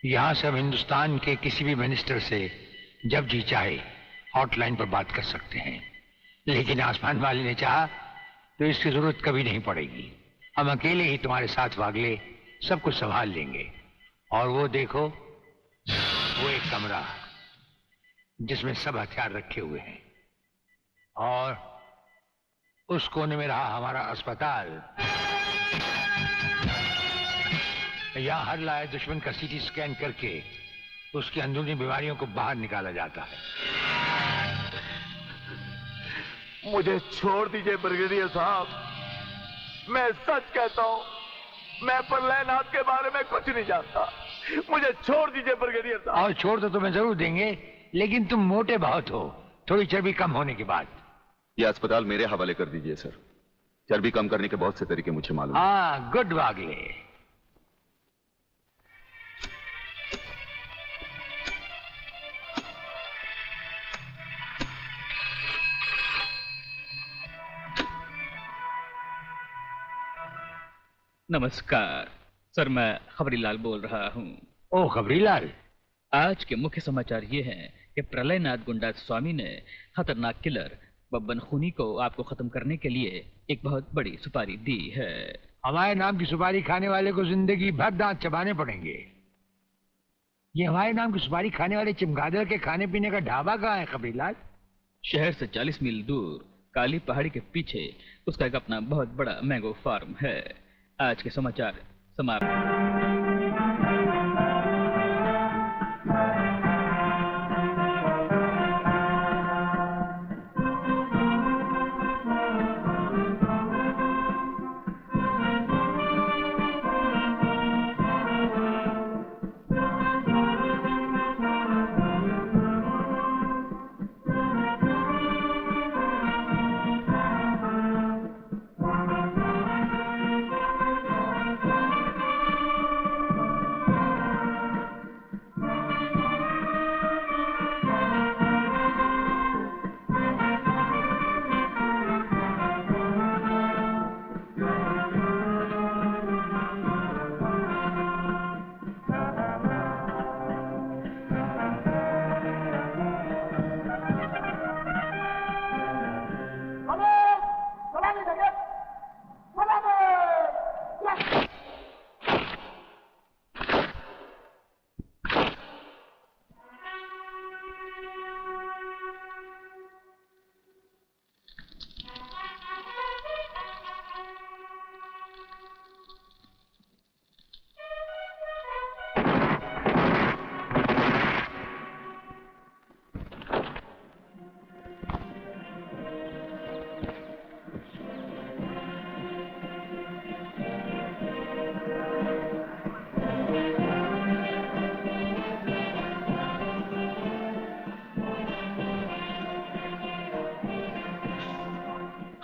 यहाँ सब हिंदुस्तान के किसी भी मिनिस्टर से जब जी चाहे हॉटलाइन पर बात कर सकते हैं, लेकिन आसमान वाले ने चाहा तो इसकी जरूरत कभी नहीं पड़ेगी। हम अकेले ही तुम्हारे साथ वागले सब कुछ संभाल लेंगे। और वो देखो, वो एक कमरा जिसमें सब हथियार रखे हुए हैं, और उस कोने में रहा हमारा अस्पताल। यहाँ हर लाए दुश्मन का सीटी स्कैन करके उसकी अंदरूनी बीमारियों को बाहर निकाला जाता है। मुझे छोड़ दीजिए ब्रिगेडियर साहब, मैं सच कहता हूँ, मैं प्रलयनाथ के बारे में कुछ नहीं जानता। मुझे छोड़ दीजिए ब्रिगेडियर साहब। और छोड़ तो तुम्हें जरूर देंगे, लेकिन तुम मोटे बहुत हो, थोड़ी चर्बी कम होने के बाद। ये अस्पताल मेरे हवाले कर दीजिए सर। चर्बी कम करने के बहुत से तरीके मुझे मालूम। हाँ, गुड वागले। नमस्कार सर, मैं खबरीलाल बोल रहा हूँ। ओ खबरीलाल, आज के मुख्य समाचार ये हैं कि प्रलयनाथ गुंडा स्वामी ने खतरनाक किलर बब्बन खूनी को आपको खत्म करने के लिए एक बहुत बड़ी सुपारी दी है। हमारे नाम की सुपारी खाने वाले को जिंदगी भर दांत चबाने पड़ेंगे। ये हमारे नाम की सुपारी खाने वाले चमगादड़ के खाने पीने का ढाबा कहाँ है खबरीलाल? शहर से 40 मील दूर काली पहाड़ी के पीछे उसका एक अपना बहुत बड़ा मैंगो फार्म है। आज के समाचार समाप्त।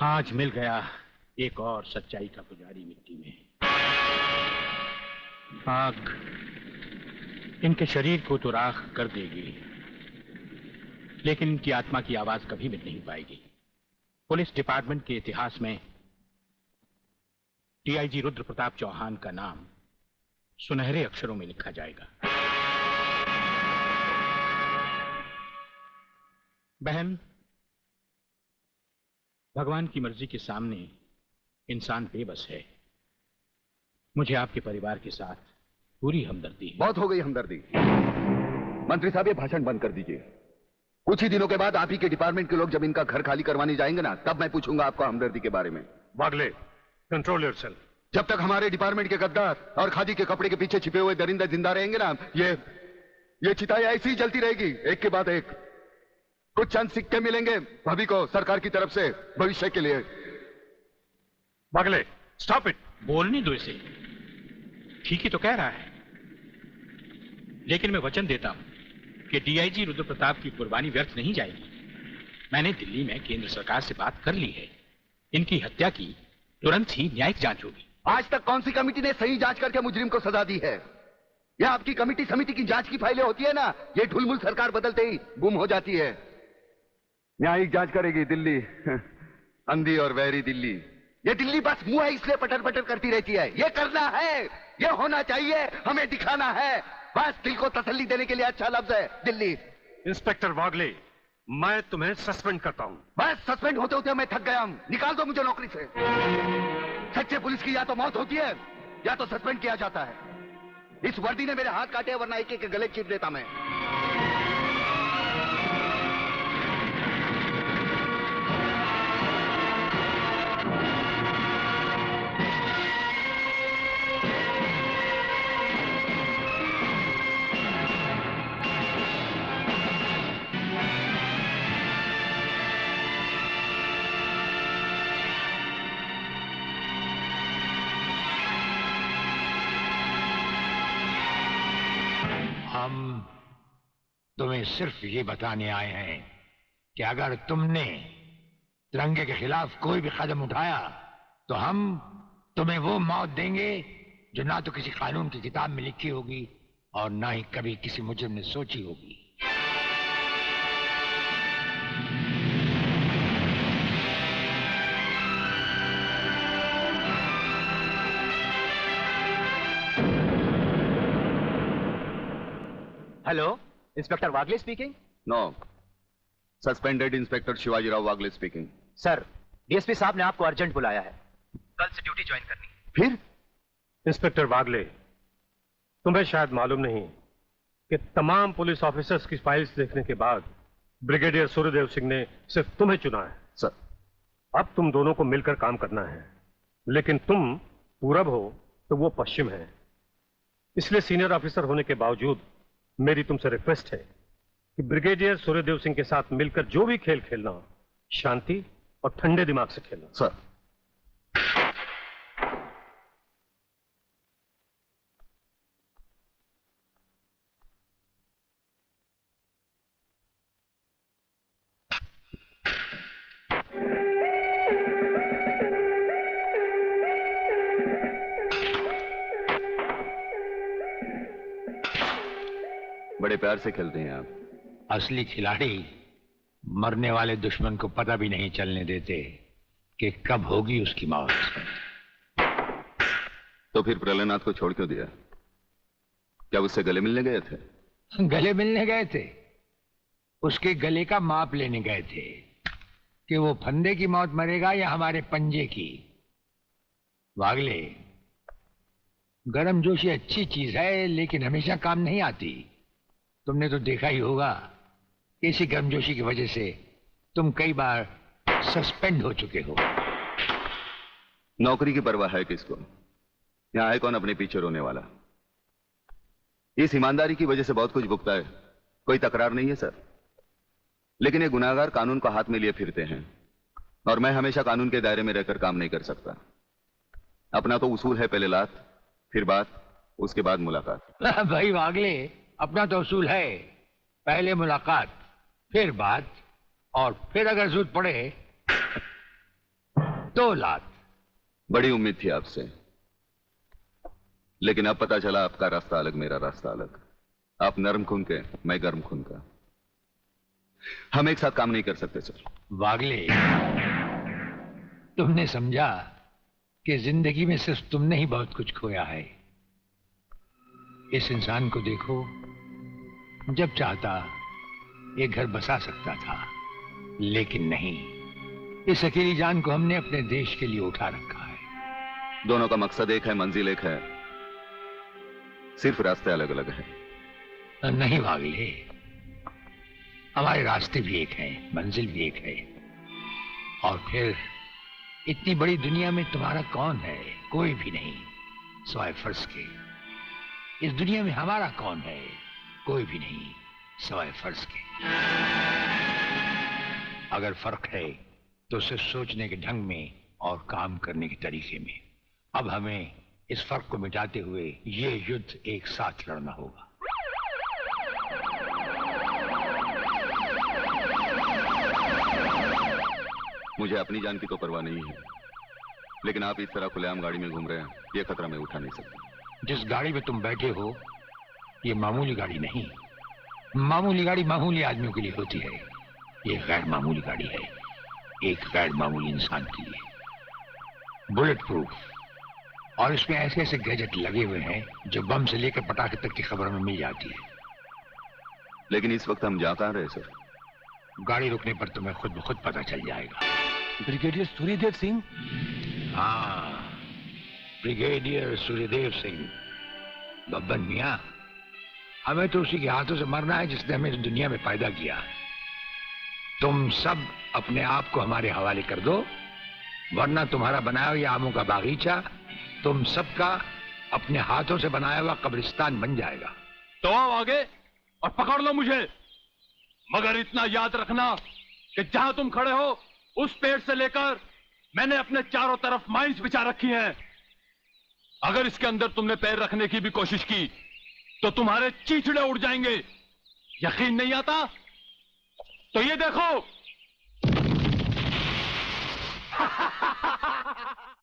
आज मिल गया एक और सच्चाई का पुजारी मिट्टी में। आग इनके शरीर को तो राख कर देगी, लेकिन इनकी आत्मा की आवाज कभी मिट नहीं पाएगी। पुलिस डिपार्टमेंट के इतिहास में डीआईजी रुद्र प्रताप चौहान का नाम सुनहरे अक्षरों में लिखा जाएगा। बहन, भगवान की मर्जी के सामने इंसान बेबस है। मुझे आपके परिवार के साथ पूरी हमदर्दी है। बहुत हो गई हमदर्दी। मंत्री साहब, ये भाषण बंद कर दीजिए। कुछ ही दिनों के बाद आप ही के डिपार्टमेंट के लोग जब इनका घर खाली करवाने जाएंगे ना, तब मैं पूछूंगा आपको हमदर्दी के बारे में। वागले, कंट्रोल योरसेल्फ। जब तक हमारे डिपार्टमेंट के गद्दार और खादी के कपड़े के पीछे छिपे हुए दरिंदे जिंदा रहेंगे ना, ये चिताएं ऐसी ही जलती रहेगी, एक के बाद एक। कुछ चंद सिक्के मिलेंगे भाभी को सरकार की तरफ से भविष्य के लिए। वागले, स्टॉप इट। बोलने दो इसे, ठीक ही तो कह रहा है। लेकिन मैं वचन देता हूं कि डीआईजी रुद्र प्रताप की कुर्बानी व्यर्थ नहीं जाएगी। मैंने दिल्ली में केंद्र सरकार से बात कर ली है। इनकी हत्या की तुरंत ही न्यायिक जांच होगी। आज तक कौन सी कमेटी ने सही जांच करके मुजरिम को सजा दी है? यह आपकी कमेटी समिति की जांच की फाइलें होती है ना, ये ढुलमुल सरकार बदलते ही गुम हो जाती है। न्यायिक जांच करेगी दिल्ली, अंधी और वैरी दिल्ली। ये दिल्ली बस मुंह है इसलिए पटर पटर करती रहती है। ये करना है, ये होना चाहिए, हमें दिखाना है। बस दिल को तसल्ली देने के लिए अच्छा लफ्ज है दिल्ली। इंस्पेक्टर वागले, मैं तुम्हें सस्पेंड करता हूं। बस सस्पेंड होते होते मैं थक गया हूं। निकाल दो मुझे नौकरी से। सच्चे पुलिस की या तो मौत होती है या तो सस्पेंड किया जाता है। इस वर्दी ने मेरे हाथ काटे, वरना एक एक गले चीर देता मैं। हम तुम्हें सिर्फ ये बताने आए हैं कि अगर तुमने तिरंगे के खिलाफ कोई भी कदम उठाया तो हम तुम्हें वो मौत देंगे जो ना तो किसी कानून की किताब में लिखी होगी और ना ही कभी किसी मुजरिम ने सोची होगी। Hello, inspector Wagle speaking. No, suspended inspector Shivajirao Wagle speaking. Sir, DSP साहब ने आपको अर्जेंट बुलाया है। कल से ड्यूटी ज्वाइन करनी है। फिर इंस्पेक्टर वागले, तुम्हें शायद मालूम नहीं कि तमाम पुलिस ऑफिसर्स की फाइल्स देखने के बाद ब्रिगेडियर सूर्यदेव सिंह ने सिर्फ तुम्हें चुना है। सर, अब तुम दोनों को मिलकर काम करना है, लेकिन तुम पूरब हो तो वो पश्चिम है। इसलिए सीनियर ऑफिसर होने के बावजूद मेरी तुमसे रिक्वेस्ट है कि ब्रिगेडियर सूर्यदेव सिंह के साथ मिलकर जो भी खेल खेलना, शांति और ठंडे दिमाग से खेलना। सर। बड़े प्यार से खेलते हैं आप। असली खिलाड़ी मरने वाले दुश्मन को पता भी नहीं चलने देते कि कब होगी उसकी मौत। तो फिर प्रलयनाथ को छोड़ क्यों दिया? क्या उससे गले मिलने गए थे? गले मिलने गए थे? उसके गले का माप लेने गए थे कि वो फंदे की मौत मरेगा या हमारे पंजे की। वागले, गर्मजोशी अच्छी चीज है लेकिन हमेशा काम नहीं आती। तुमने तो देखा ही होगा कि इसी गर्मजोशी की वजह से तुम कई बार सस्पेंड हो चुके हो। नौकरी की परवाह है किसको? यहां है कौन अपने पीछे रोने वाला? इस ईमानदारी की वजह से बहुत कुछ भुगता है, कोई तकरार नहीं है सर। लेकिन ये गुनाहगार कानून को हाथ में लिए फिरते हैं और मैं हमेशा कानून के दायरे में रहकर काम नहीं कर सकता। अपना तो उसूल है, पहले लात फिर बात, उसके बाद मुलाकात। भाई वागले, अपना तो उसूल है, पहले मुलाकात फिर बात और फिर अगर जरूरत पड़े तो लात। बड़ी उम्मीद थी आपसे, लेकिन अब पता चला आपका रास्ता अलग, मेरा रास्ता अलग। आप नरम खून के, मैं गर्म खून का। हम एक साथ काम नहीं कर सकते सर। वागले, तुमने समझा कि जिंदगी में सिर्फ तुमने ही बहुत कुछ खोया है। इस इंसान को देखो, जब चाहता ये घर बसा सकता था, लेकिन नहीं। इस अकेली जान को हमने अपने देश के लिए उठा रखा है। दोनों का मकसद एक है, मंजिल एक है, सिर्फ रास्ते अलग अलग हैं। नहीं वागले, हमारे रास्ते भी एक हैं, मंजिल भी एक है। और फिर इतनी बड़ी दुनिया में तुम्हारा कौन है? कोई भी नहीं, सिवाय फर्ज के। इस दुनिया में हमारा कौन है? कोई भी नहीं, सिवाय फर्ज के। अगर फर्क है तो सिर्फ सोचने के ढंग में और काम करने के तरीके में। अब हमें इस फर्क को मिटाते हुए ये युद्ध एक साथ लड़ना होगा। मुझे अपनी जान की तो परवाह नहीं है, लेकिन आप इस तरह खुलेआम गाड़ी में घूम रहे हैं, ये खतरा मैं उठा नहीं सकता। जिस गाड़ी में तुम बैठे हो ये मामूली गाड़ी नहीं। मामूली गाड़ी मामूली आदमियों के लिए होती है, ये गैर मामूली गाड़ी है, एक गैर मामूली इंसान के लिए। बुलेट प्रूफ और इसमें ऐसे ऐसे गैजेट लगे हुए हैं जो बम से लेकर पटाखे तक की खबर में मिल जाती है। लेकिन इस वक्त हम जा कहाँ रहे सर? गाड़ी रुकने पर तुम्हें खुद ब खुद पता चल जाएगा। ब्रिगेडियर सूर्यदेव सिंह? हाँ, ब्रिगेडियर सूर्यदेव सिंह। बब्बन मियां, हमें तो उसी के हाथों से मरना है जिसने हमें इस दुनिया में पैदा किया। तुम सब अपने आप को हमारे हवाले कर दो, वरना तुम्हारा बनाया हुआ आमों का बागीचा तुम सबका अपने हाथों से बनाया हुआ कब्रिस्तान बन जाएगा। तो आओ आगे और पकड़ लो मुझे, मगर इतना याद रखना कि जहां तुम खड़े हो उस पेड़ से लेकर मैंने अपने चारों तरफ माइंस बिछा रखी हैं। अगर इसके अंदर तुमने पैर रखने की भी कोशिश की तो तुम्हारे चीचड़े उड़ जाएंगे। यकीन नहीं आता तो ये देखो।